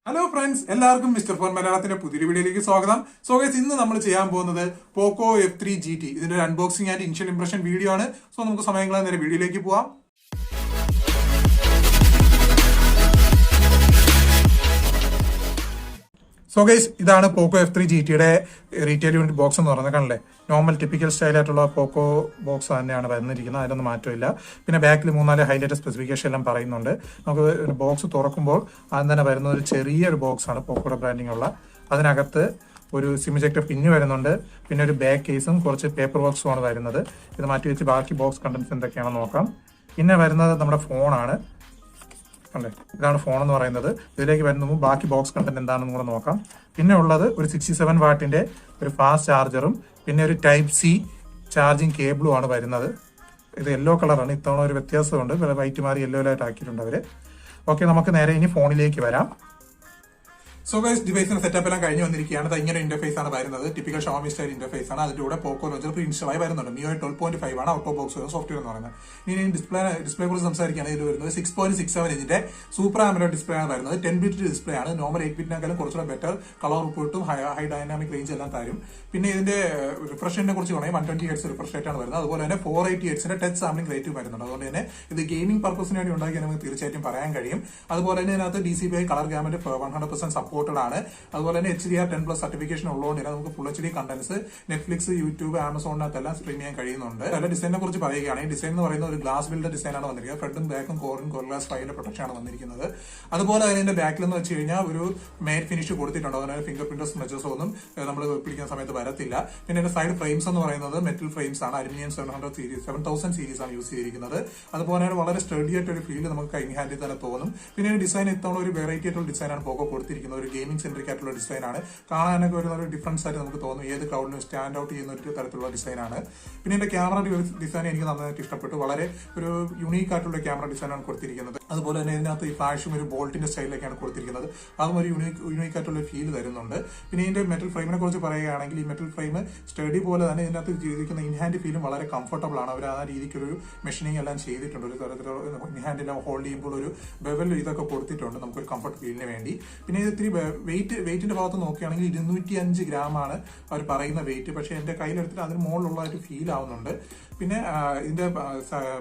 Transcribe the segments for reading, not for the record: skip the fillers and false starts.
Hello friends, എല്ലാവർക്കും mister phone മലയാളത്തിന്റെ പുതിയൊരു വീഡിയോയിലേക്ക് സ്വാഗതം. സോ ഗൈസ്, ഇന്ന് നമ്മൾ ചെയ്യാൻ പോകുന്നത് പോക്കോ F3 GT ഇതിന്റെ ഒരു unboxing and initial impression video ആണ്. സോ നമുക്ക് സമയങ്ങളെ നേരെ വീഡിയോയിലേക്ക് പോവാം. സോ ഗൈസ്, ഇതാണ് പോക്കോ F3 GTയുടെ റീറ്റെയിൽ യൂണിറ്റ് ബോക്സ് എന്ന് പറയുന്നത്. കണ്ടല്ലേ, നോർമൽ ടിപ്പിക്കൽ സ്റ്റൈലായിട്ടുള്ള പോക്കോ ബോക്സ് തന്നെയാണ് വന്നിരിക്കുന്നത്. അതിലൊന്നും മാറ്റമില്ല. പിന്നെ ബാക്കിൽ 3-4 ഹൈലൈറ്റ് സ്പെസിഫിക്കേഷൻ എല്ലാം പറയുന്നുണ്ട്. നമുക്ക് ഒരു ബോക്സ് തുറക്കുമ്പോൾ ആദ്യം തന്നെ വരുന്ന ഒരു ചെറിയൊരു ബോക്സാണ് പോക്കോയുടെ ബ്രാൻഡിംഗ് ഉള്ള. അതിനകത്ത് ഒരു സിം ഇജക്ടർ പിന്ന് വരുന്നുണ്ട്. പിന്നെ ഒരു ബാക്ക് കേസും കുറച്ച് പേപ്പർ വർക്ക്സുമാണ് വരുന്നത്. ഇത് മാറ്റി വെച്ച് ബാക്കി ബോക്സ് കണ്ടന്റ്സ് എന്തൊക്കെയാണെന്ന് നോക്കാം. പിന്നെ വരുന്നത് നമ്മുടെ ഫോണാണ്. അല്ലേ, ഇതാണ് ഫോൺ എന്ന് പറയുന്നത്. ഇതിലേക്ക് വരുമ്പോൾ ബാക്കി ബോക്സ് കണ്ടന്റ് എന്താണെന്ന് കൂടെ നോക്കാം. പിന്നെ ഉള്ളത് ഒരു 67 വാട്ടിന്റെ ഒരു ഫാസ്റ്റ് ചാർജറും പിന്നെ ഒരു ടൈപ്പ് സി ചാർജിങ് കേബിളും ആണ് വരുന്നത്. ഇത് യെല്ലോ കളറാണ്. ഇത്തവണ ഒരു വ്യത്യാസമുണ്ട്, വൈറ്റ് മാറി യെല്ലോയിലായിട്ട് ആക്കിയിട്ടുണ്ട് അവര്. ഓക്കെ, നമുക്ക് നേരെ ഇനി ഫോണിലേക്ക് വരാം. സോ ഗൈസ്, ഡിവൈസിന്റെ സെറ്റപ്പ് എല്ലാം കഴിഞ്ഞ് വന്നിരിക്കുകയാണ്. ഇങ്ങനെ ഇന്റർഫേസ് ആണ് വരുന്നത്. ടിപ്പിക്കൽ ഷോമി സ്റ്റൈൽ ഇന്റർഫേസ് ആണ്. അതിന്റെ കൂടെ പോക്കോ ലോഞ്ചർ പ്രീ ഇൻസ്റ്റാൾ ആയി വരുന്നുണ്ട്. MIUI 12.5 ആണ് ഔട്ട് ഓഫ് ബോക്സ് സോഫ്റ്റ്വെയർ എന്ന് പറയുന്നത്. ഇനി ഡിസ്പ്ലേ കുറിച്ച് സംസാരിക്കുകയാണ്. ഇതിൽ വരുന്നത് 6.67 ഇഞ്ചിന്റെ സൂപ്പർ AMOLED ഡിസ്പ്ലേ ആണ് വരുന്നത്. 10 ബിറ്റ് ഡിസ്പ്ലേ ആണ്. നോർമൽ 8 ബിറ്റിനേക്കാളും കുറച്ചുകൂടെ ബെറ്റർ കളർ റിപ്പോർട്ടും ഹൈ ഡൈനാമിക് റേഞ്ച് എല്ലാം തരും. പിന്നെ ഇതിന്റെ റിഫ്രഷ് റേറ്റിനെ കുറിച്ച് പറയുന്നത് 120 ഹെർട്സ് റിഫ്രഷ് റേറ്റ് ആണ് വരുന്നത്. അതുപോലെ തന്നെ 480 ഹെർട്സിന്റെ ടച്ച് സാമ്പിളിംഗ് റേറ്റും വരുന്നുണ്ട്. അതുകൊണ്ട് തന്നെ ഇത് ഗെയിമിംഗ് പർപ്പസിന് വേണ്ടി ഉണ്ടാക്കിയാൽ നമുക്ക് തീർച്ചയായിട്ടും പറയാൻ കഴിയും. അതുപോലെ തന്നെ ഇതിനകത്ത് DCI കളർ ഗാമന്റ് 100% സപ്പോർട്ടഡ് ആണ്. അതുപോലെ തന്നെ HDR 10+ സർട്ടിഫിക്കേഷൻ ഉള്ളതുകൊണ്ട് തന്നെ നമുക്ക് full HD contents Netflix, YouTube, ആമസോണിനകത്തെല്ലാം സ്ട്രീം ചെയ്യാൻ കഴിയുന്നുണ്ട്. അതിന്റെ ഡിസൈനെ കുറിച്ച് പറയുകയാണെങ്കിൽ ഡിസൈൻ എന്ന് പറയുന്നത് ഒരു ഗ്ലാസ് ബിൽഡ് ഡിസൈൻ ആണ് വന്നിരിക്കുന്നത്. ഫ്രണ്ടും ബാക്കും കോറും ഗ്ലാസ് 5ന്റെ പ്രൊട്ടക്ഷൻ ആണ് വന്നിരിക്കുന്നത്. അതുപോലെ അതിന്റെ ബാക്കിൽ എന്ന് വെച്ച് കഴിഞ്ഞാൽ ഒരു മെയിൻ ഫിനിഷ് കൊടുത്തിട്ടുണ്ട്. അതുപോലെ ഫിംഗർ പ്രിന്റോ സ്മെച്ചസോ ഒന്നും നമ്മൾ പിടിക്കുന്ന സമയത്ത് വരത്തില്ല. പിന്നെ അതിന്റെ സൈഡ് ഫ്രെയിംസ് എന്ന് പറയുന്നത് മെറ്റൽ ഫ്രെയിംസ് ആണ്. അലുമിനിയം 7000 സീരീസ് ആണ് യൂസ് ചെയ്തിരിക്കുന്നത്. അതുപോലെ തന്നെ വളരെ സ്റ്റഡി ആയിട്ട് ഒരു ഫീൽ നമുക്ക് കൈ ഹാൻഡിൽ തന്നെ തോന്നും. പിന്നെ ഡിസൈൻ ഇത്തവണ ഒരു വെറൈറ്റി ആയിട്ടുള്ള ഡിസൈനാണ് പോക്കോ കൊടുത്തിരിക്കുന്നത്. ഒരു ഗെയിമിംഗ് സെൻട്രിക് ആയിട്ടുള്ള ഡിസൈൻ ആണ്. കാണാനൊക്കെ വരുന്ന ഒരു ഡിഫറൻസ് ആയിട്ട് നമുക്ക് തോന്നും. ഏത് ക്രൗഡിനും സ്റ്റാൻഡ് ഔട്ട് ചെയ്യുന്ന ഒരു തരത്തിലുള്ള ഡിസൈനാണ്. പിന്നെ എന്റെ ക്യാമറ ഡിസൈൻ എനിക്ക് നന്നായിട്ട് ഇഷ്ടപ്പെട്ടു. വളരെ ഒരു യുണീക്ക് ആയിട്ടുള്ള ക്യാമറ ഡിസൈനാണ് കൊടുത്തിരിക്കുന്നത്. അതുപോലെ തന്നെ ഇതിനകത്ത് ഈ ഫ്ലാഷും ഒരു ബോൾട്ടിന്റെ സ്റ്റൈലിലേക്കാണ് കൊടുത്തിരിക്കുന്നത്. അതും ഒരു യുണീക്ക് ആയിട്ടുള്ള ഫീൽ തരുന്നുണ്ട്. പിന്നെ ഇതിന്റെ മെറ്റൽ ഫ്രെയിമിനെ കുറിച്ച് പറയുകയാണെങ്കിൽ ഈ മെറ്റൽ ഫ്രെയിം സ്റ്റഡി പോലെ തന്നെ ഇതിനകത്ത് ചെയ്തിരിക്കുന്ന ഇൻഹാൻഡ് ഫീലും വളരെ കംഫർട്ടബിൾ ആണ്. അവർ ആ രീതിക്കൊരു മെഷീനിങ് എല്ലാം ചെയ്തിട്ടുണ്ട്. ഒരു തരത്തിലുള്ള ഇൻഹാൻഡ് എല്ലാം ഹോൾഡ് ചെയ്യുമ്പോൾ ഒരു ബെവൽ ഇതൊക്കെ കൊടുത്തിട്ടുണ്ട് നമുക്കൊരു കംഫർട്ട് ഫീലിന് വേണ്ടി. പിന്നെ ഇത് ഇത്തിരി വെയിറ്റിന്റെ ഭാഗത്ത് നോക്കുകയാണെങ്കിൽ 205 gram ആണ് അവർ പറയുന്ന വെയിറ്റ്. പക്ഷെ എന്റെ കയ്യിലെടുത്തിട്ട് അതിന് മുകളിലുള്ളതായിട്ട് ഫീൽ ആവുന്നുണ്ട്. പിന്നെ ഇതിന്റെ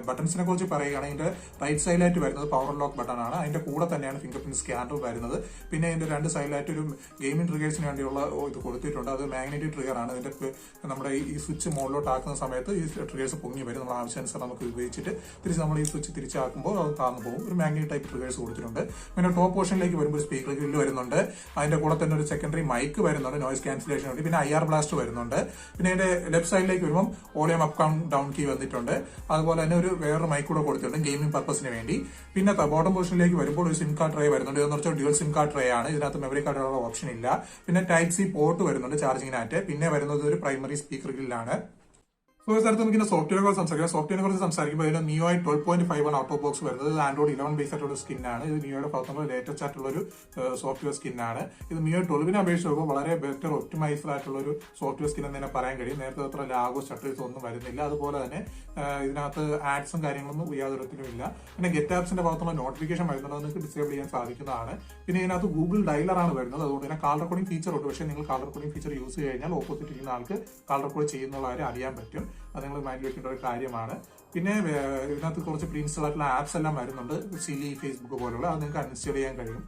ബട്ടൺസിനെ കുറിച്ച് പറയുകയാണെങ്കിൽ ഇതിന്റെ റൈറ്റ് സൈഡിലായിട്ട് വരുന്നത് പവർ ലോക്ക് ബട്ടൺ ആണ്. അതിന്റെ കൂടെ തന്നെയാണ് ഫിംഗർ പ്രിന്റ് സ്കാനർ വരുന്നത്. പിന്നെ ഇതിന്റെ രണ്ട് സൈഡിലായിട്ട് ഒരു ഗെയിമിംഗ് ട്രിഗേഴ്സിന് വേണ്ടിയുള്ള ഇത് കൊടുത്തിട്ടുണ്ട്. അത് മാഗ്നറ്റിക് ട്രിഗർ ആണ്. ഇതിന്റെ നമ്മുടെ ഈ സ്വിച്ച് മുകളിലോട്ട് ആക്കുന്ന സമയത്ത് ഈ ട്രിഗേഴ്സ് പൊങ്ങി വരും. നമ്മൾ ആവശ്യാനുസരണം നമുക്ക് ഉപയോഗിച്ചിട്ട് തിരിച്ച് നമ്മൾ ഈ സ്വിച്ച് തിരിച്ചാക്കുമ്പോൾ അത് താന്നു പോകും. ഒരു മാഗ്നറ്റിക് ടൈപ്പ് ട്രിഗേഴ്സ് കൊടുത്തിട്ടുണ്ട്. പിന്നെ ടോപ്പ് പോർഷനിലേക്ക് വരുമ്പോൾ സ്പീക്കർ ഗ്രില്ല് വരുന്നുണ്ട്. അതിന്റെ കൂടെ തന്നെ ഒരു സെക്കൻഡറി മൈക്ക് വരുന്നുണ്ട് നോയ്സ് ക്യാൻസലേഷൻ വേണ്ടി. പിന്നെ IR ബ്ലാസ്റ്റ് വരുന്നുണ്ട്. പിന്നെ അതിന്റെ ലെഫ്റ്റ് സൈഡിലേക്ക് വരുമ്പോൾ വോളിയം അപ്പ് ഡൗൺ കീ വന്നിട്ടുണ്ട്. അതുപോലെ തന്നെ ഒരു വേറൊരു മൈക്ക് കൂടെ കൊടുത്തിട്ടുണ്ട് ഗെയിമിംഗ് പർപ്പസിന് വേണ്ടി. പിന്നെ ബോട്ടം പൊസിഷനിലേക്ക് വരുമ്പോൾ ഒരു സിം കാർഡ് ട്രേ വരുന്നുണ്ട്. ഇതെന്ന് വെച്ചാൽ ഡ്യുവൽ സിം കാർഡ് ട്രേ ആണ്. ഇതിനകത്ത് മെമ്മറി കാർഡുള്ള ഓപ്ഷൻ ഇല്ല. പിന്നെ ടൈപ്പ് സി പോർട്ട് വരുന്നുണ്ട് ചാർജിങ്ങിനായിട്ട്. പിന്നെ വരുന്നത് ഒരു പ്രൈമറി സ്പീക്കർ ഗ്രില്ലാണ്. സോ സ്ഥലത്ത് നമുക്ക് സോഫ്റ്റ്വെയറെ കുറിച്ച് സംസാരിക്കാം. സോഫ്റ്റ്വെയറെ കുറിച്ച് സംസാരിക്കുമ്പോൾ ഇതിന് MIUI 12.5 ആണ് ഔട്ട് ഓഫ് ബോക്സ് വരുന്നത്. ഇത് Android 11 ബേസ് ആയിട്ടുള്ള സ്കിന്നാണ്. ഇത് MIUIയുടെ ഭാഗത്തുള്ള ലേറ്റസ്റ്റ് ആയിട്ടുള്ള ഒരു സോഫ്റ്റ്വെയർ സ്കിന്നാണ്. ഇത് MIUI 12നെ അപേക്ഷിച്ച് നോക്കുമ്പോൾ വളരെ ബെറ്റർ ഒപ്റ്റിമൈസ്ഡ് ആയിട്ടുള്ള ഒരു സോഫ്റ്റ്വെയർ സ്കിൻ എന്ന് തന്നെ പറയാൻ കഴിയും. നേരത്തെ അത്ര ലാഗോ ഷട്ടേഴ്സോ ഒന്നും വരുന്നില്ല. അതുപോലെ തന്നെ ഇതിനകത്ത് ആഡ്സും കാര്യങ്ങളൊന്നും യാതൊരുത്തിനും ഇല്ല. പിന്നെ ഗെറ്റ് ആപ്സിന്റെ ഭാഗത്തുള്ള നോട്ടിഫിക്കേഷൻ വരുന്നത് നിങ്ങൾക്ക് ഡിസേബിൾ ചെയ്യാൻ സാധിക്കുന്നതാണ്. പിന്നെ ഇതിനകത്ത് ഗൂഗിൾ ഡയലർ ആണ് വരുന്നത്. അതുകൊണ്ട് തന്നെ കാൾ റെക്കോർഡിംഗ് ഫീച്ചർ ഉണ്ട്. പക്ഷേ നിങ്ങൾ കാൾ റെക്കോർഡിംഗ് ഫീച്ചർ യൂസ് ചെയ്ത് കഴിഞ്ഞാൽ ഓപ്പോസിറ്റ് ഇരിക്കുന്ന ആൾക്ക് കാൾ റെക്കോർഡ് ചെയ്യുന്നുള്ള കാര്യം അറിയാൻ പറ്റും. അത് നിങ്ങൾ മൈൻഡിൽ വെക്കേണ്ട ഒരു കാര്യമാണ്. പിന്നെ ഇതിനകത്ത് കുറച്ച് പ്രീ ഇൻസ്റ്റാൾ ആയിട്ടുള്ള ആപ്സ് എല്ലാം വരുന്നുണ്ട്. സിലി, ഫേസ്ബുക്ക് പോലുള്ള അത് നിങ്ങൾക്ക് അൺഇൻസ്റ്റാൾ ചെയ്യാൻ കഴിയും.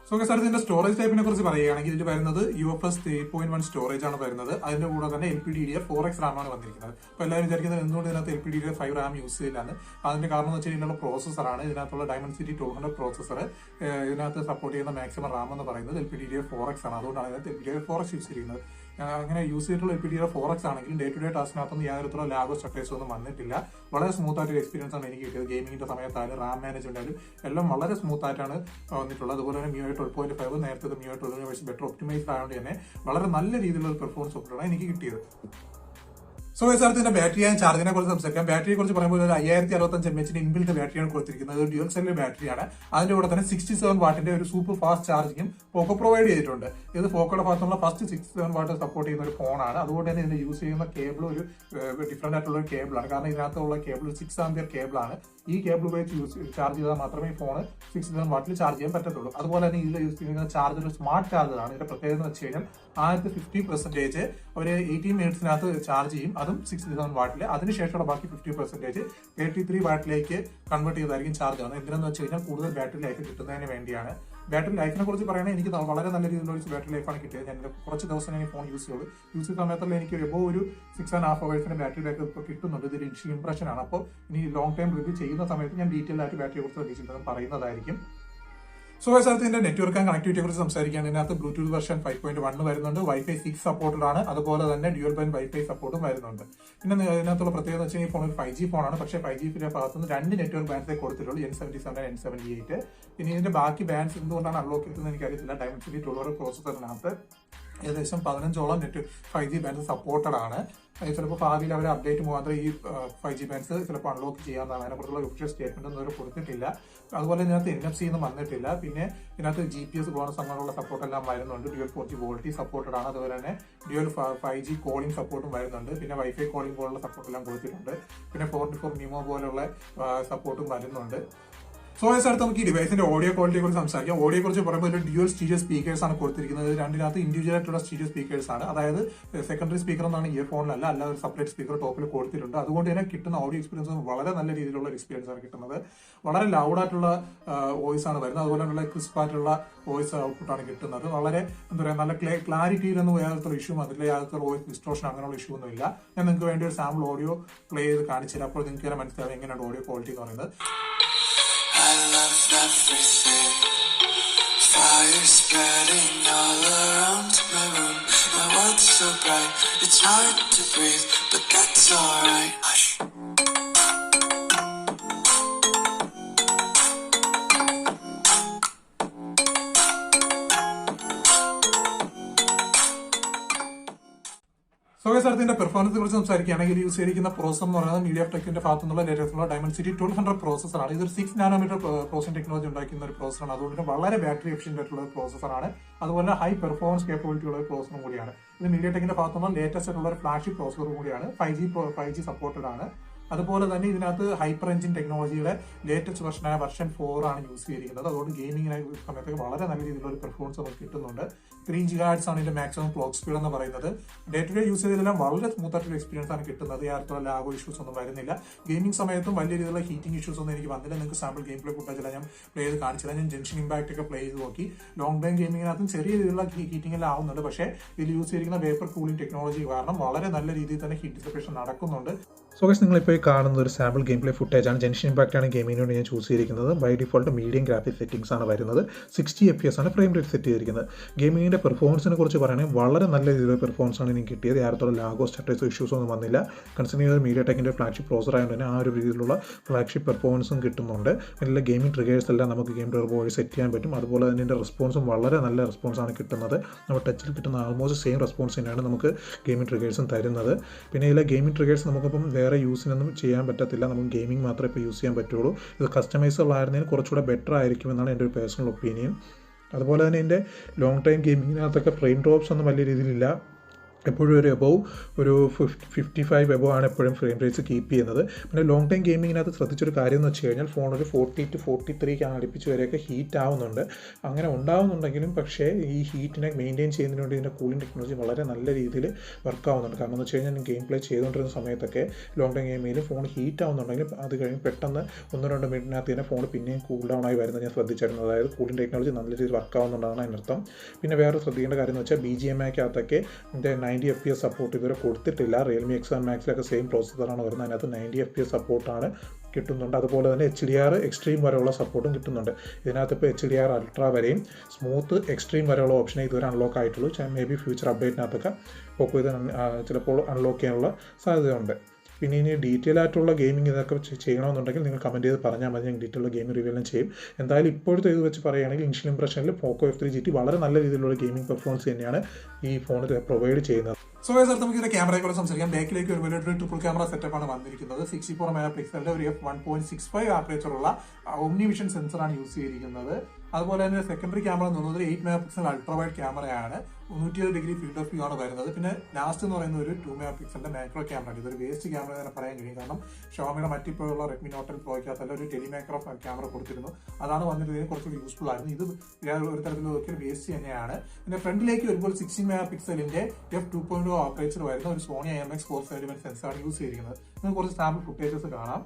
സോ സാർ, ഇതിന്റെ സ്റ്റോറേജ് ടൈപ്പിനെ കുറിച്ച് പറയുകയാണെങ്കിൽ ഇതിൽ വരുന്നത് UFS 3.1 സ്റ്റോറേജ് ആണ് വരുന്നത്. അതിന്റെ കൂടെ തന്നെ LPDDR4X RAM ആണ് വന്നിരിക്കുന്നത്. അപ്പോൾ എല്ലാവരും വിചാരിക്കുന്നത് എന്തുകൊണ്ട് ഇതിനകത്ത് LPDDR5 RAM യൂസ് ചെയ്യില്ലാന്ന്. അതിന്റെ കാരണം എന്ന് വെച്ചാൽ ഇതിനുള്ള പ്രോസസ്സറാണ്. ഇതിനകത്തുള്ള Dimensity1200 പ്രോസസ്സർ ഇതിനകത്ത് സപ്പോർട്ട് ചെയ്യുന്ന മാക്സിമം RAM എന്ന് പറയുന്നത് LPDDR4X ആണ്. അതുകൊണ്ടാണ് ഇതിനകത്ത് LPDDR4X യൂസ് ചെയ്യുന്നത്. അങ്ങനെ യൂസ് ചെയ്തിട്ടുള്ള LPDDR4X ആണെങ്കിലും ഡേ ടു ഡേ ടാസ്കിനകത്തൊന്നും യാതൊരുത്തര ലാഗോ സ്റ്റട്ടേഴ്സോ ഒന്നും വന്നിട്ടില്ല. വളരെ സ്മൂത്ത് ആയിട്ട് എക്സ്പീരിയൻസ് ആണ് എനിക്ക് കിട്ടിയത്. ഗെയിമിങ്ങിന്റെ സമയത്തായാലും റാം മാനേജ്മെന്റ് ആയാലും എല്ലാം വളരെ സ്മൂത്ത് ആയിട്ടാണ് വന്നിട്ടുള്ളത്. അതുപോലെ തന്നെ MIUI 12.5 നേരത്തെ MIUI 12 വെച്ച് ബെറ്റർ ഒപ്റ്റിമൈസ്ഡ് ആയതുകൊണ്ട് തന്നെ വളരെ നല്ല രീതിയിലുള്ള ഒരു പെർഫോമൻസ് ആണ് എനിക്ക് കിട്ടിയത്. സോ സാറത്തിന്റെ ബാറ്ററി ആൻഡ് ചാർജിനെ കുറിച്ച് സംസാരിക്കാം. ബാറ്ററിയെ കുറിച്ച് പറയുമ്പോൾ ഒരു 5065 mAh ഇൻബിൽറ്റ് ബാറ്ററിയാണ് കൊടുത്തിരിക്കുന്നത്. ഒരു ഡ്യുവൽ സെല്ലിന്റെ ബാറ്ററിയാണ്. അതിന്റെ കൂടെ തന്നെ 67 വാട്ടിന്റെ ഒരു സൂപ്പർ ഫാസ്റ്റ് ചാർജിങ്ങും പോക്കോ പ്രൊവൈഡ് ചെയ്തിട്ടുണ്ട്. ഇത് പോക്കോയുടെ ഭാഗത്തുള്ള ഫസ്റ്റ് 67 വാട്ട് സപ്പോർട്ട് ചെയ്യുന്ന ഒരു ഫോണാണ്. അതുകൊണ്ട് തന്നെ ഇതിന് യൂസ് ചെയ്യുന്ന കേബിൾ ഒരു ഡിഫറന്റ് ആയിട്ടുള്ള ഒരു കേബിളാണ്. കാരണം ഇതിനകത്തുള്ള കേബിൾ 6 ആംപിയർ കേബിളാണ്. ഈ കേബിൾ ഉപയോഗിച്ച് ചാർജ് ചെയ്താൽ മാത്രമേ ഈ ഫോൺ 67 വാട്ടിൽ ചാർജ് ചെയ്യാൻ പറ്റത്തുള്ളൂ. അതുപോലെ തന്നെ ഇതിൽ യൂസ് ചെയ്യുന്ന ചാർജർ ഒരു സ്മാർട്ട് ചാർജറാണ്. ഇതിന്റെ പ്രത്യേകത എന്ന് വെച്ച് കഴിഞ്ഞാൽ 50% ഒരു 18 മിനിറ്റ്സിനകത്ത് ചാർജ് ചെയ്യും. അതും 67 വാട്ടിൽ. അതിനുശേഷമുള്ള ബാക്കി 50% 33 വാട്ടിലേക്ക് കൺവേർട്ട് ചെയ്തായിരിക്കും ചാർജ് ആണ്. എന്തിനാന്ന് വെച്ച് കഴിഞ്ഞാൽ കൂടുതൽ ബാറ്ററി ലൈഫ് കിട്ടുന്നതിന് വേണ്ടിയാണ്. ബാറ്ററി ലൈഫിനെ കുറിച്ച് പറയുകയാണെങ്കിൽ എനിക്ക് വളരെ നല്ല രീതിയിലുള്ള ബാറ്ററി ലൈഫാണ് കിട്ടിയത്. ഞാൻ കുറച്ച് ദിവസം ഞാൻ ഫോൺ യൂസ് ചെയ്യുന്ന സമയത്തുള്ള എനിക്ക് എബോ ഒരു 6.5 hours ബാറ്ററി ബാക്ക് ഇപ്പോൾ കിട്ടുന്നുണ്ട്. ഇതൊരു ഇംപ്രഷൻ ആണ്. അപ്പോൾ ഇനി ലോങ് ടൈം റിവ്യൂ ചെയ്യുന്ന സമയത്ത് ഞാൻ ഡീറ്റെയിൽ ആയിട്ട് ബാറ്ററിയെ കുറിച്ച് ഡീറ്റെയിൽ പറയുന്നതായിരിക്കും. സോ ഇതിന്റെ നെറ്റ്വർക്ക് ആൻഡ് കണക്ടിവിറ്റിയെ കുറിച്ച് സംസാരിക്കുകയാണ്. ഇതിനകത്ത് ബ്ലൂടൂത്ത് വെർഷൻ 5.1 വരുന്നുണ്ട്. വൈഫൈ 6 സപ്പോർട്ടഡ് ആണ്. അതുപോലെ തന്നെ ഡ്യുവൽ ബാൻഡ് വൈഫൈ സപ്പോർട്ടും വരുന്നുണ്ട്. പിന്നെ ഇതിനകത്തുള്ള പ്രത്യേകത വെച്ചാൽ ഈ ഫോൺ ഒരു 5G ഫോണാണ്. പക്ഷേ 5G ഭാഗത്തുനിന്ന് 2 നെറ്റ്വർക്ക് ബാൻഡ്സേ കൊടുത്തിട്ടുള്ളൂ, N77 N78. ഇനി ഇതിന്റെ ബാക്കി ബാൻഡ്സ് എന്തുകൊണ്ടാണ് അൺലോക്ക് ചെയ്തതെന്ന് എനിക്കറിയത്തില്ല. Dimensity1200 പ്രോസസറിനകത്ത് ഏകദേശം 15ഓളം 5G ബാൻഡ്സ് സപ്പോർട്ടഡ് ആണ്. ചിലപ്പോൾ ഭാവിയിൽ അവർ അപ്ഡേറ്റ് മുഖാന്തരം ഈ 5G ബാൻഡ്സ് ചിലപ്പോൾ അൺലോക്ക് ചെയ്യാവുന്നതാണ്. അതിനെക്കുറിച്ചുള്ള ഒഫീഷ്യൽ സ്റ്റേറ്റ്മെന്റ് ഒന്നും കൊടുത്തിട്ടില്ല. അതുപോലെ ഇതിനകത്ത് NFC ഒന്നും വന്നിട്ടില്ല. പിന്നെ ഇതിനകത്ത് GPS ബോണസ് അങ്ങനെയുള്ള സപ്പോർട്ട് എല്ലാം വരുന്നുണ്ട്. ഡ്യുവൽ 4G വോൾട്ടി സപ്പോർട്ടഡ് ആണ്. അതുപോലെ തന്നെ ഡ്യുവൽ 5G കോളിംഗ് സപ്പോർട്ടും വരുന്നുണ്ട്. പിന്നെ വൈഫൈ കോളിംഗ് പോലുള്ള സപ്പോർട്ട് എല്ലാം കൊടുത്തിട്ടുണ്ട്. പിന്നെ 4x4 നിമോ പോലുള്ള സപ്പോർട്ടും വരുന്നുണ്ട്. സോ അടുത്ത് നമുക്ക് ഈ ഡിവൈസിന്റെ ഓഡിയോ ക്വാളിറ്റിയെ കുറിച്ച് സംസാരിക്കാം. ഓഡിയോ കുറിച്ച് പറയുമ്പോൾ ഒരു ഡ്യുവൽ സ്റ്റീരിയോ സ്പീക്കേഴ്സ് ആണ് കൊടുത്തിരിക്കുന്നത്. രണ്ടിനകത്ത് ഇൻഡിവിജ്വൽ ആയിട്ടുള്ള സ്റ്റീരിയോ സ്പീക്കേഴ്സ് ആണ്. അതായത് സെക്കൻഡറി സ്പീക്കർ എന്നാണ് ഇയർ ഫോണിലല്ല, അല്ല ഒരു സെപ്പറേറ്റ് സ്പീക്കർ ടോപ്പിൽ കൊടുത്തിട്ടുണ്ട്. അതുകൊണ്ട് തന്നെ കിട്ടുന്ന ഓഡിയോ എക്സ്പീരിയൻസ് വളരെ നല്ല രീതിയിലുള്ള എക്സ്പീരിയൻസ് ആണ് കിട്ടുന്നത്. വളരെ ലൗഡ് ആയിട്ടുള്ള വോയിസ് ആണ് വരുന്നത്. അതുപോലെ തന്നെ ക്രിസ്പ് ആയിട്ടുള്ള വോയിസ് ഔട്ട്പുട്ട് ആണ് കിട്ടുന്നത്. വളരെ എന്താ പറയുക, നല്ല ക്ലാരിറ്റിയിലൊന്നും യാതൊരു ഇഷ്യൂ അതിൽ യാതൊരു വോയിസ് ഡിസ്ട്രോഷൻ അങ്ങനെയുള്ള ഇഷ്യൂ ഒന്നും ഇല്ല. ഞാൻ നിങ്ങൾക്ക് വേണ്ടി ഒരു സാമ്പിൾ ഓഡിയോ പ്ലേ ചെയ്ത് കാണിച്ചില്ല. അപ്പോൾ നിങ്ങൾക്ക് തന്നെ മനസ്സിലാവും എങ്ങനെയാണ് ഓഡിയോ ക്വാളിറ്റി എന്ന് പറയുന്നത്. I love everything. Fire spreading all around my room. My world's so bright, it's hard to breathe, but that's alright. Hush. ഇതിന്റെ പെർഫോമൻസിനെ കുറിച്ച് സംസാരിക്കുകയാണെങ്കിൽ യൂസ് ചെയ്തിരിക്കുന്ന പ്രോസസർ എന്ന് പറയുന്നത് മീഡിയാടെക്കിന്റെ ഭാഗത്തു നിന്നുള്ള ലേറ്റസ്റ്റ് Dimensity1200 പ്രോസസറാണ്. ഇതൊരു 6 നാനോമീറ്റർ പ്രോസസിംഗ് ടെക്നോളജി ഉണ്ടാക്കുന്ന ഒരു പ്രോസസറാണ്. അതുകൊണ്ട് വളരെ ബാറ്ററി എഫിഷ്യന്റ് ആയിട്ടുള്ള ഒരു പ്രോസസറാണ്. അതുപോലെ ഹൈ പെർഫോമൻസ് കേപ്പബിലിറ്റി ഉള്ള ഒരു പ്രോസസറും കൂടിയാണ്. ഇത് മീഡിയാടെക്കിന്റെ ഭാഗത്തു നിന്നുള്ള ലേറ്റസ്റ്റ് ആയിട്ടുള്ള ഒരു ഫ്ലാഗ്ഷിപ്പ് പ്രോസസറും കൂടിയാണ്. 5G സപ്പോർട്ടഡ് ആണ്. അതുപോലെ തന്നെ ഇതിനകത്ത് ഹൈപ്പർ എഞ്ചിൻ ടെക്നോളജിയുടെ ലേറ്റസ്റ്റ് വെർഷനായ വെർഷൻ 4 ആണ് യൂസ് ചെയ്തിരിക്കുന്നത്. അതുകൊണ്ട് ഗെയിമിങ്ങിനെ സമയത്തൊക്കെ വളരെ നല്ല രീതിയിലുള്ള ഒരു പെർഫോമൻസ് നമുക്ക് കിട്ടുന്നുണ്ട്. 3 GHz ആണ് ഇതിന്റെ മാക്സിമം ക്ലോക്ക് സ്പീഡ് എന്ന് പറയുന്നത്. ഡേ ടു ഡേ യൂസ് ചെയ്തതെല്ലാം വളരെ സ്മൂത്ത് ആയിട്ടുള്ള എക്സ്പീരിയൻസ് ആണ് കിട്ടുന്നത്. യാതൊരു ലാഗോ ഇഷ്യൂസ് ഒന്നും വരുന്നില്ല. ഗെയിമിംഗ് സമയത്തും വലിയ രീതിയിലുള്ള ഹീറ്റിംഗ് ഇഷ്യൂസ് ഒന്നും എനിക്ക് വന്നില്ല. നിങ്ങൾക്ക് സാമ്പിൾ ഗെയിം പ്ലേ ഫുട്ടേജ് ഞാൻ പ്ലേ ചെയ്ത് കാണിച്ചില്ല. ഞാൻ ജംഗ്ഷൻ ഇമ്പാക്ട് ഒക്കെ പ്ലേ ചെയ്ത് നോക്കി. ലോങ് ടൈം ഗെയിമിങ്ങിനകത്തും ചെറിയ രീതിയിലുള്ള ഹീറ്റിംഗ് എല്ലാം ആവുന്നുണ്ട്. പക്ഷേ ഇതിൽ യൂസ് ചെയ്തിരിക്കുന്ന വേപ്പർ കൂളിംഗ് ടെക്നോളജി കാരണം വളരെ നല്ല രീതിയിൽ തന്നെ ഹീറ്റ് ഡിസിപ്പേഷൻ നടക്കുന്നുണ്ട്. സോ ഗൈസ്, നിങ്ങളിപ്പോൾ ഈ കാണുന്ന ഒരു സാമ്പിൾ ഗെയിം പ്ലേ ഫുട്ടേജ് ആണ്. ജംഗ്ഷൻ ഇമ്പാക്ട് ആണ് ഗെയിമിങ്ങിന് വേണ്ടി ഞാൻ ചൂസ് ചെയ്തിരിക്കുന്നത്. By default medium graphics settings ആണ് വരുന്നത്. 60 FPS ആണ് ഫ്രെയിം റേറ്റ് സെറ്റ് ചെയ്തിരിക്കുന്നത്. ഗെയിമിങ്ങിൻ്റെ പെർഫോമൻസിനെ കുറിച്ച് പറയുകയാണെങ്കിൽ വളരെ നല്ല രീതിയിലുള്ള പെർഫോമൻസ് ആണ് എനിക്ക് കിട്ടിയത്. യാതൊരു ലാഗോ സ്റ്റട്ടേഴ്സോ ഇഷ്യൂസോ ഒന്നും വന്നില്ല. കൺസിഡർ ചെയ്ത മീഡിയാടെക്കിൻ്റെ ഫ്ലാഗ്ഷിപ്പ് പ്രോസസർ ആയതുകൊണ്ട് തന്നെ ആ ഒരു രീതിയിലുള്ള ഫ്ലാഗ്ഷിപ്പ് പെർഫോമൻസും കിട്ടുന്നുണ്ട്. എല്ലാ ഗെയിമിംഗ് ട്രിഗേഴ്സ് എല്ലാം നമുക്ക് ഗെയിം ടർബോ വഴി സെറ്റ് ചെയ്യാൻ പറ്റും. അതുപോലെ തന്നെ ഇതിൻ്റെ റെസ്പോൺസും വളരെ നല്ല റെസ്പോൺസാണ് കിട്ടുന്നത്. നമ്മൾ ടച്ചിൽ കിട്ടുന്ന ആൾമോസ്റ്റ് സെയിം റെസ്പോൺസ് തന്നെയാണ് നമുക്ക് ഗെയിമിംഗ് ട്രിഗേഴ്സും തരുന്നത്. പിന്നെ ഇതിലെ ഗെയിമിംഗ് ട്രിഗേഴ്സ് നമുക്കിപ്പം വേറെ യൂസിനൊന്നും ചെയ്യാൻ പറ്റത്തില്ല. നമുക്ക് ഗെയിമിംഗ് മാത്രമേ ഇപ്പോൾ യൂസ് ചെയ്യാൻ പറ്റുള്ളൂ. ഇത് കസ്റ്റമൈസബിൾ ആയിരുന്നതിന് കുറച്ചുകൂടെ ബെറ്റർ ആയിരിക്കുമെന്നാണ് എൻ്റെ ഒരു പേഴ്സണൽ ഒപ്പീനിയൻ. അതുപോലെ തന്നെ എൻ്റെ ലോങ് ടൈം ഗെയിമിങ്ങിനകത്തൊക്കെ ഫ്രെയിം ഡ്രോപ്സ് ഒന്നും വലിയ രീതിയിലില്ല. എപ്പോഴും ഒരു എബോവ് ഒരു 55 എബോവ് ആണ് എപ്പോഴും ഫ്രെയിം റേറ്റ്സ് കീപ്പ് ചെയ്യുന്നത്. പിന്നെ ലോങ് ടൈം ഗെയിമിങ്ങിനകത്ത് ശ്രദ്ധിച്ചൊരു കാര്യം എന്ന് വെച്ച് കഴിഞ്ഞാൽ ഫോൺ ഒരു 40 to 43 അടുപ്പിച്ച് വരെയൊക്കെ ഹീറ്റ് ആവുന്നുണ്ട്. അങ്ങനെ ഉണ്ടാവുന്നുണ്ടെങ്കിലും പക്ഷേ ഈ ഹീറ്റിനെ മെയിൻറ്റെയിൻ ചെയ്യുന്നതിന് വേണ്ടി ഇതിൻ്റെ കൂളിംഗ് ടെക്നോളജി വളരെ നല്ല രീതിയിൽ വർക്ക് ആവുന്നുണ്ട്. കാരണം എന്ന് വെച്ച് കഴിഞ്ഞാൽ ഗെയിം പ്ലേ ചെയ്തുകൊണ്ടിരുന്ന സമയത്തൊക്കെ ലോങ് ടൈം ഗെയിമിൽ ഫോൺ ഹീറ്റ് ആവുന്നുണ്ടെങ്കിലും അത് കഴിഞ്ഞ് പെട്ടെന്ന് 1-2 മിനിറ്റിനകത്ത് തന്നെ ഫോൺ പിന്നെയും കൂൾ ഡൗൺ ആയി വരുന്നത് ഞാൻ ശ്രദ്ധിച്ചിരുന്നു. അതായത് കൂളിംഗ് ടെക്നോളജി നല്ല രീതിയിൽ വർക്ക് ആവുന്നുണ്ടാണ് അതിനർത്ഥം. പിന്നെ വേറെ ശ്രദ്ധിക്കേണ്ട കാര്യം എന്ന് വെച്ചാൽ BGMIക്കകത്തൊക്കെ ഇതിൻ്റെ 90 FPS സപ്പോർട്ട് ഇതുവരെ കൊടുത്തിട്ടില്ല. റിയൽമി X1 മാക്സിലൊക്കെ സെയിം പ്രോസസ്സറാണ് വരുന്നത്. അതിനകത്ത് 90 FPS സപ്പോർട്ടാണ് കിട്ടുന്നുണ്ട്. അതുപോലെ തന്നെ HDR എക്സ്ട്രീം വരെയുള്ള സപ്പോർട്ടും കിട്ടുന്നുണ്ട്. ഇതിനകത്ത് ഇപ്പോൾ HDR അൾട്രാ വരെയും സ്മൂത്ത് എക്സ്ട്രീം വരെയുള്ള ഓപ്ഷനെ ഇതുവരെ അൺലോക്ക് ആയിട്ടുള്ളൂ. മേ ബി ഫ്യൂച്ചർ അപ്ഡേറ്റിനകത്തൊക്കെ പോക്കോ ഇത് ചിലപ്പോൾ അൺലോക്ക് ചെയ്യാനുള്ള സാധ്യതയുണ്ട്. പിന്നെ ഇനി ഡീറ്റെയിൽ ആയിട്ടുള്ള ഗെയിമിംഗ് ഇതൊക്കെ ചെയ്യണമെന്നുണ്ടെങ്കിൽ നിങ്ങൾ കമൻറ്റ് ചെയ്ത് പറഞ്ഞാൽ മതി, ഞാൻ ഡീറ്റെയിൽ ഗെയിമിംഗ് റിവ്യൂ എല്ലാം ചെയ്യും. എന്തായാലും ഇപ്പോഴത്തെ ഇത് വെച്ച് പറയുകയാണെങ്കിൽ ഇനിഷ്യൽ ഇംപ്രഷനിൽ പോക്കോ F3 GT വളരെ നല്ല രീതിയിലുള്ള ഗെയിമിംഗ് പെർഫോമൻസ് തന്നെയാണ് ഈ ഫോണിൽ പ്രൊവൈഡ് ചെയ്യുന്നത്. സോ സാർ നമുക്ക് ഇതിന്റെ ക്യാമറയെ കുറിച്ച് സംസാരിക്കാം. ബാക്കിലേക്ക് ഒരു വലിയ ട്രിപ്പിൾ ക്യാമറ സെറ്റപ്പ് ആണ് വന്നിരിക്കുന്നത്. 64 മെഗാ പിക്സലിന്റെ ഒരു f1.65 ആപ്പറേച്ചറുള്ള ഓംനിവിഷൻ സെൻസറാണ് യൂസ് ചെയ്തിരിക്കുന്നത്. അതുപോലെ തന്നെ സെക്കൻഡറി ക്യാമറ എന്ന് പറയുന്നത് 8 മെഗാ പിക്സൽ അൾട്രാ വൈഡ് ക്യാമറയാണ്. 320 ഡിഗ്രി ഫീൽഡ് ഓഫ് വ്യൂ ആണ് വരുന്നത്. പിന്നെ ലാസ്റ്റ് എന്ന് പറയുന്ന ഒരു 2 മെഗാ പിക്സലിന്റെ മാക്രോ ക്യാമറ. ഇതൊരു വേസ്റ്റ് ക്യാമറ തന്നെ പറയാൻ കഴിയും. കാരണം ഷോമിയുടെ മറ്റിപ്പോഴുള്ള റെഡ്മി നോട്ട് 10 പ്രോയ്ക്കകത്തല്ല ഒരു ടെലിമാക്രോ ക്യാമറ കൊടുത്തിരുന്നു. അതാണ് വന്നിട്ട് കുറച്ചുകൂടി യൂസ്ഫുൾ ആയിരുന്നു. ഇത് ഒരു തരത്തിൽ നോക്കിയാൽ വേസ്റ്റ് തന്നെയാണ്. പിന്നെ ഫ്രണ്ടിലേക്ക് വരുമ്പോൾ 16 മെഗാ പിക്സലിന്റെ f2.0 ആപ്പറേച്ചർ വരുന്ന ഒരു സോണി IMX471 സെൻസറാണ് യൂസ് ചെയ്തിരിക്കുന്നത്. നിങ്ങൾക്ക് കുറച്ച് സാമ്പിൾ ഫുട്ടേജസ് കാണാം.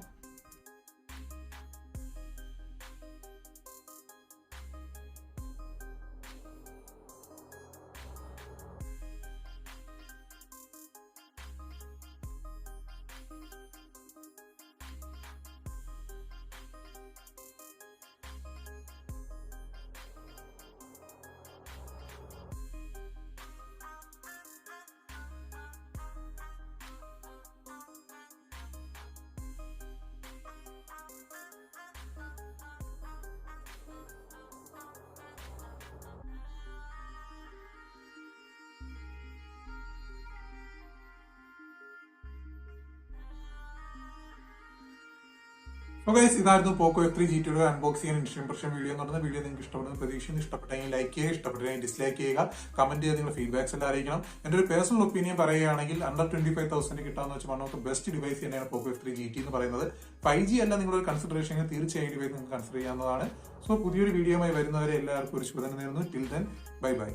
സോ ഗൈസ്, ഇതായിരുന്നു പോക്കോ F3 GTയുടെ അൺബോക്സിംഗ് ആൻഡ് ഇംപ്രഷൻ വീഡിയോ എന്ന് പറയുന്നത്. വീഡിയോ നിങ്ങൾക്ക് ഇഷ്ടപ്പെടുന്ന പ്രതീക്ഷയും ഇഷ്ടപ്പെട്ടെങ്കിൽ ലൈക്ക് ചെയ്യുക, ഇഷ്ടപ്പെട്ടെങ്കിൽ ഡിസ്ലൈക്ക് ചെയ്യുക, കമന്റ് ചെയ്ത് നിങ്ങളുടെ ഫീഡ്ബാക്സ് എല്ലാം അറിയിക്കണം. എന്റെ ഒരു പേഴ്സണൽ ഒപ്പീനിയൻ പറയുകയാണെങ്കിൽ അണ്ടർ 25,000 കിട്ടാന്ന് വെച്ചാൽ one of the best device തന്നെയാണ് പോക്കോ F3 GT എന്ന് പറയുന്നത്. 5G അല്ല നിങ്ങളൊരു കൺസിഡറേഷൻ, തീർച്ചയായും ഡിവൈസ് നിങ്ങൾക്ക് കൺസിഡർ ചെയ്യാവുന്നതാണ്. സോ പുതിയൊരു വീഡിയോയുമായി വരുന്നവരെ എല്ലാവർക്കും ഒരു ശുഭദിനം നേരുന്നു. Till then, bye bye.